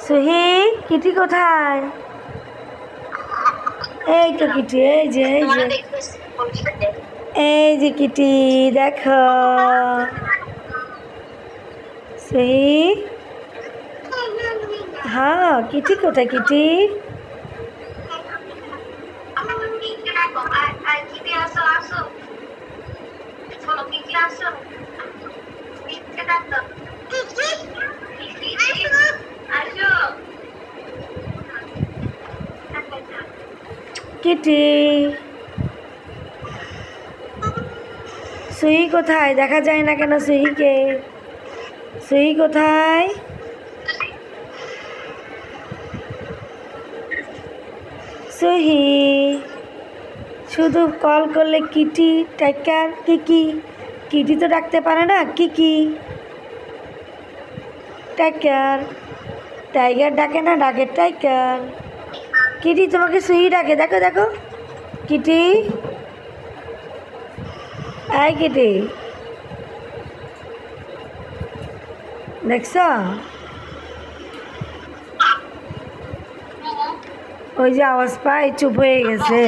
সুহি, Kitty কোথায়? এই তো কিটি, এই যে কিটি, দেখো। সুহি, হ্যাঁ কিটি কোথায় কিটি? কিটি, সুহি কোথায়? দেখা যায় না কেন সুহিকে? সুহি কোথায়? সুহি, শুধু কল করলে কিটি টাইগার কিকি, কিটি তো ডাকতে পারে না। কিকি টাইগার, টাইগার ডাকে না, ডাকে টাইগার। কিটি তোমাকে সুহি ডাকে, দেখো দেখো কিটি। আয় কিটি, দেখছ? ওই যে আওয়াজ পাই চুপ হয়ে গেছে।